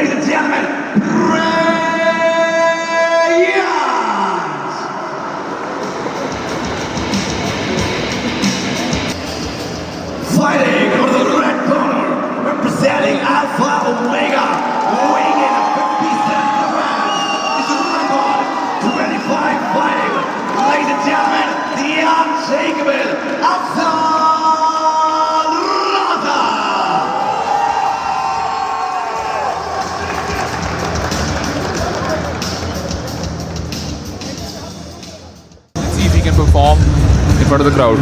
ladies and gentlemen, Brilliant! Fighting out of the red corner, representing Alpha Omega, weighing in at 57 kilograms, is the record 25-5. Ladies and gentlemen, the unshakable Afzal Raza. See if he can perform in front of the crowd.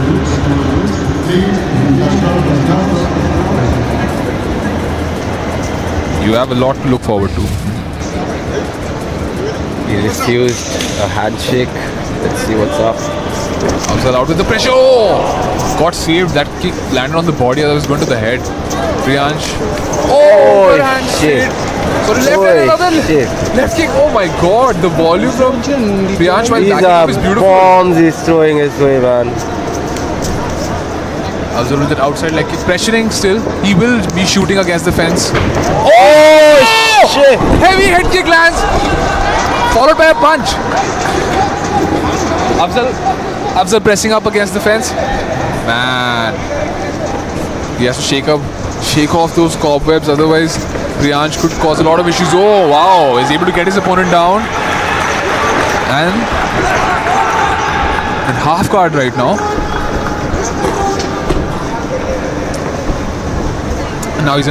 You have a lot to look forward to. He refused a handshake. Let's see what's up. Afzal out with the pressure. Oh! Got saved. That kick landed on the body. That was going to the head. Priyansh. Oh! Good hand shit. straight. Sorry, left hand, another shit. left kick. Oh my god. The volume from Priyansh while These backing are up is beautiful. bombs he's throwing his way, man. Afzal with that outside leg kick. Pressuring still. He will be shooting against the fence. Oh, shit! Heavy head kick lands. Followed by a punch. Afzal pressing up against the fence. Man. He has to shake off those cobwebs, otherwise Priyansh could cause a lot of issues. Oh wow, he's able to get his opponent down. And in half guard right now. And now he's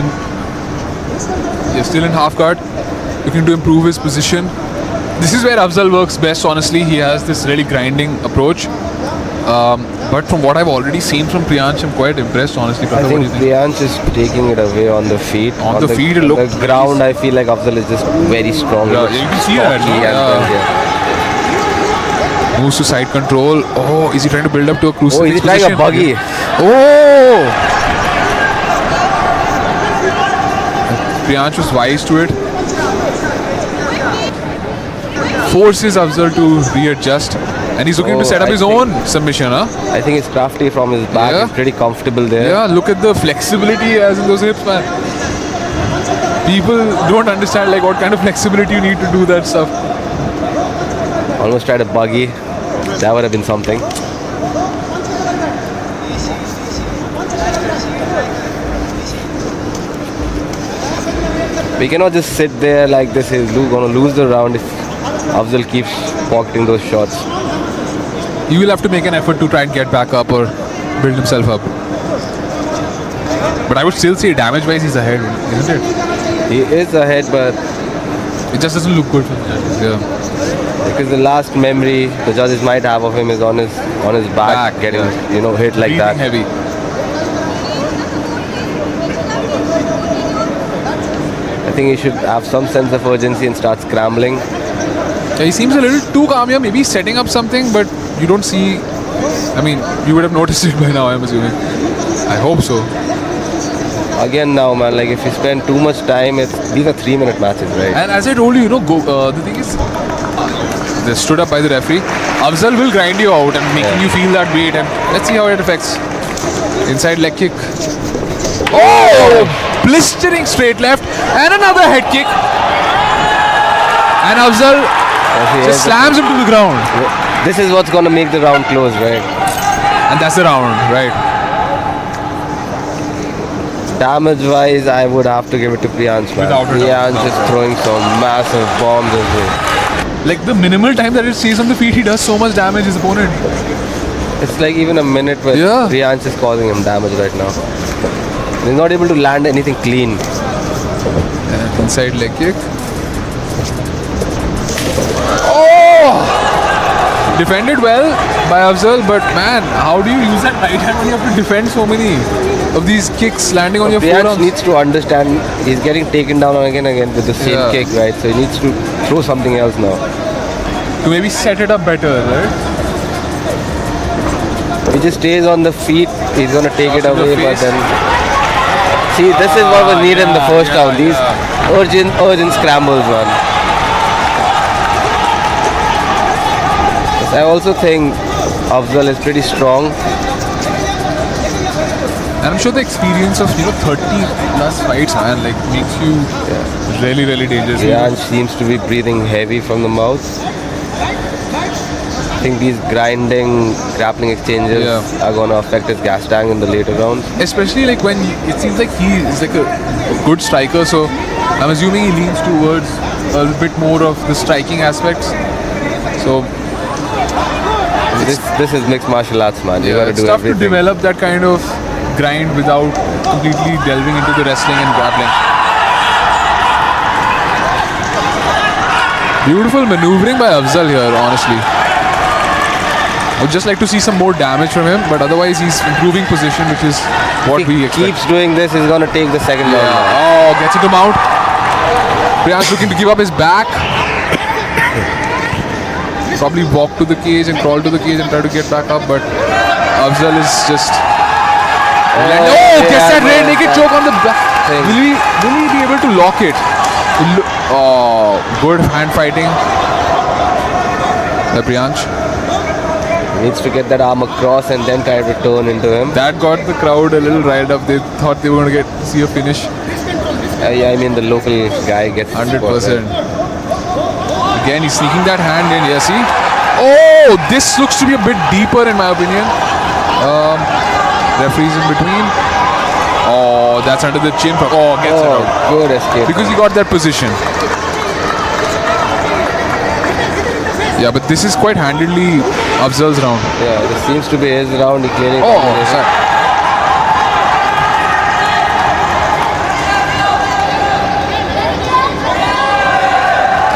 still in half guard, looking to improve his position. This is where Afzal works best, honestly. He has this really grinding approach. But from what I've already seen from Priyansh, I'm quite impressed, honestly. I think Priyansh is taking it away on the feet. On the feet, it on looked the ground, I feel like Afzal is just very strong. Yeah, you can see that. Moves to side control. Oh, is he trying to build up to a crucifix Oh, he's trying position? a buggy. Oh! Priyansh was wise to it. Forces Afzal to readjust. And he's looking to set up his own submission, huh? I think it's crafty from his back. Yeah. He's pretty comfortable there. Yeah, look at the flexibility he has in those hips, man. People don't understand like what kind of flexibility you need to do that stuff. Almost tried a buggy. That would have been something. We cannot just sit there like this. He's going to lose the round if Afzal keeps pocketing those shots. He will have to make an effort to try and get back up or build himself up. But I would still say damage-wise he's ahead, isn't it? He is ahead, but It just doesn't look good for him. Yeah. because the last memory the judges might have of him is on his back getting hit like Breathing that. heavy. I think he should have some sense of urgency and start scrambling. Yeah, he seems a little too calm here. Maybe setting up something, but you don't see. I mean, you would have noticed it by now, I'm assuming. I hope so. Again now, man, like if you spend too much time, these are 3-minute matches, right? And as I told you, the thing is, they stood up by the referee. Afzal will grind you out and making you feel that weight. And let's see how it affects. Inside leg kick. Oh! Blistering straight left. And another head kick. And Afzal just slams him to the ground. This is what's going to make the round close, right? And that's the round, right? Damage-wise, I would have to give it to Priyansh, man. Without a doubt. Priyansh is throwing some massive bombs as well. Like the minimal time that it stays on the feet, he does so much damage his opponent. It's like even a minute where Priyansh is causing him damage right now. He's not able to land anything clean. And inside leg kick. Oh! Defended well by Afzal, but man, how do you use that right hand when you have to defend so many of these kicks landing on your Priyansh forearms? needs to understand he's getting taken down again and again with the same kick, right? So he needs to throw something else now. To maybe set it up better, right? If he just stays on the feet, he's going to take it Cross to the away, but face. then... See, this is what was needed in the first round. These urgent scrambles, man. I also think Afzal is pretty strong. And I'm sure the experience of 30 plus fights, man, like makes you really, really dangerous. Priyansh seems to be breathing heavy from the mouth. I think these grinding, grappling exchanges are going to affect his gas tank in the later rounds. Especially like when it seems like he is like a good striker, so I'm assuming he leans towards a little bit more of the striking aspects. So this is mixed martial arts, man. You got to do it's tough everything. to develop that kind of grind without completely delving into the wrestling and grappling. Beautiful maneuvering by Afzal here, honestly. I would just like to see some more damage from him, but otherwise he's improving position, which is what we expect. Keeps doing this, he's going to take the second round. Oh, gets into mount. Priyansh looking to give up his back. Probably walk to the cage and crawl to the cage and try to get back up, but Afzal is just... gets that rear naked choke on the back. Will he be able to lock it? Oh, good hand fighting by Priyansh. Needs to get that arm across and then try to turn into him. That got the crowd a little riled up. They thought they were going to see a finish. I mean, the local guy gets 100%. Again, he's sneaking that hand in. Yeah, see? Oh, this looks to be a bit deeper in my opinion. Referees in between. Oh, that's under the chin. Oh, gets it out. Good escape. Because he got that position. Yeah, but this is quite handedly Afzal's round. Yeah, this seems to be his round. He clearly. Sorry.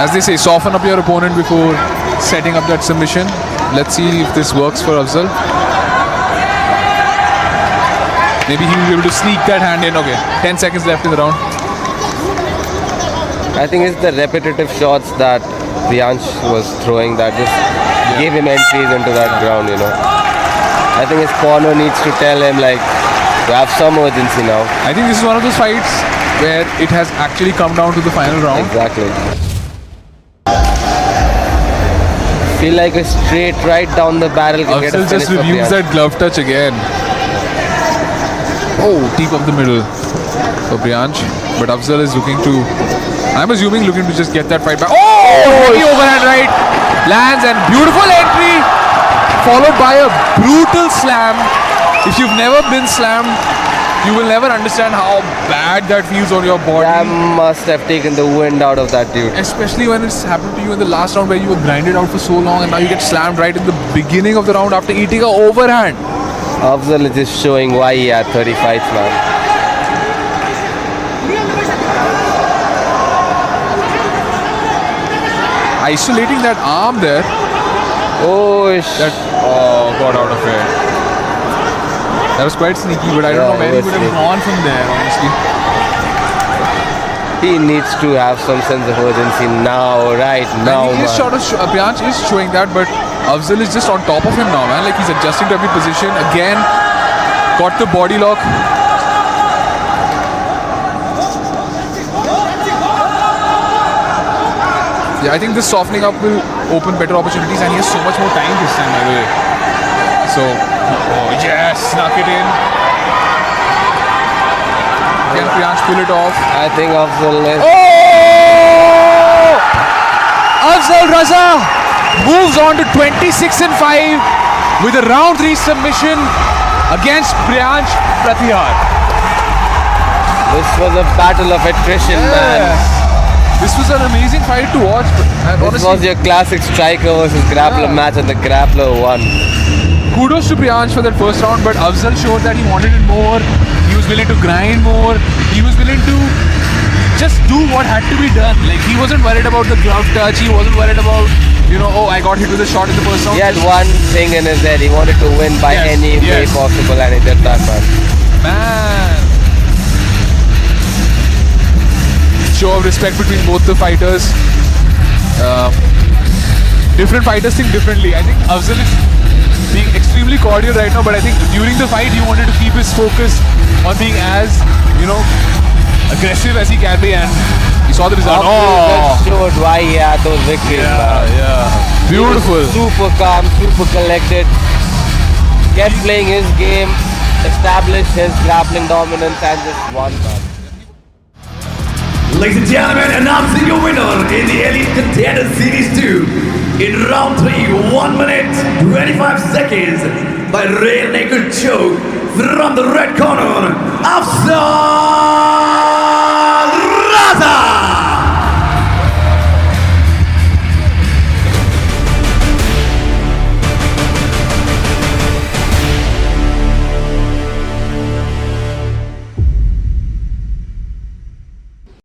As they say, soften up your opponent before setting up that submission. Let's see if this works for Afzal. Maybe he will be able to sneak that hand in. Okay, 10 seconds left in the round. I think it's the repetitive shots that Priyansh was throwing that just gave him entries into that ground, I think his corner needs to tell him like to have some urgency now. I think this is one of those fights where it has actually come down to the final round. Exactly. Feel like a straight right down the barrel can get a Afzal finish just for reviews Priyansh. that glove touch again. Oh, deep up the middle for Priyansh. But Afzal is looking to, I'm assuming looking to just get that fight back. Oh, heavy overhand right. Lands and beautiful entry. Followed by a brutal slam. If you've never been slammed, you will never understand how bad that feels on your body. That must have taken the wind out of that dude. Especially when it's happened to you in the last round where you were grinded out for so long and now you get slammed right in the beginning of the round after eating a overhand. Afzal is just showing why he had 30 fights, man. Isolating that arm there. Got out of it. That was quite sneaky, but I don't know where he would have gone from there, honestly. He needs to have some sense of urgency now, right now. And he is sort of Priyansh is showing that, but Afzal is just on top of him now, man. Like he's adjusting to every position. Again, got the body lock. Yeah, I think this softening up will open better opportunities, and he has so much more time this time, by the way. So, yes, snuck it in. Can Priyansh pull it off? I think Afzal is... Oh! Afzal Raza moves on to 26-5 with a round 3 submission against Priyansh Pratihar. This was a battle of attrition, man. This was an amazing fight to watch. This was your classic striker versus grappler match, and the grappler won. Kudos to Priyansh for that first round, but Afzal showed that he wanted it more. He was willing to grind more. He was willing to just do what had to be done. Like he wasn't worried about the glove touch. He wasn't worried about, I got hit with a shot in the first round. He had one thing in his head. He wanted to win by any way possible, and he did that, man. Show of respect between both the fighters. Different fighters think differently. I think Afzal is being extremely cordial right now, but I think during the fight he wanted to keep his focus on being as, aggressive as he can be, and he saw the result. That showed why he had those victories, man. Beautiful. Super calm, super collected. Kept playing his game. established his grappling dominance and just won. Ladies and gentlemen, announcing your winner in the Elite Contender Series 2 in round 3, 1 minute 25 seconds by rear naked choke from the red corner, Afzal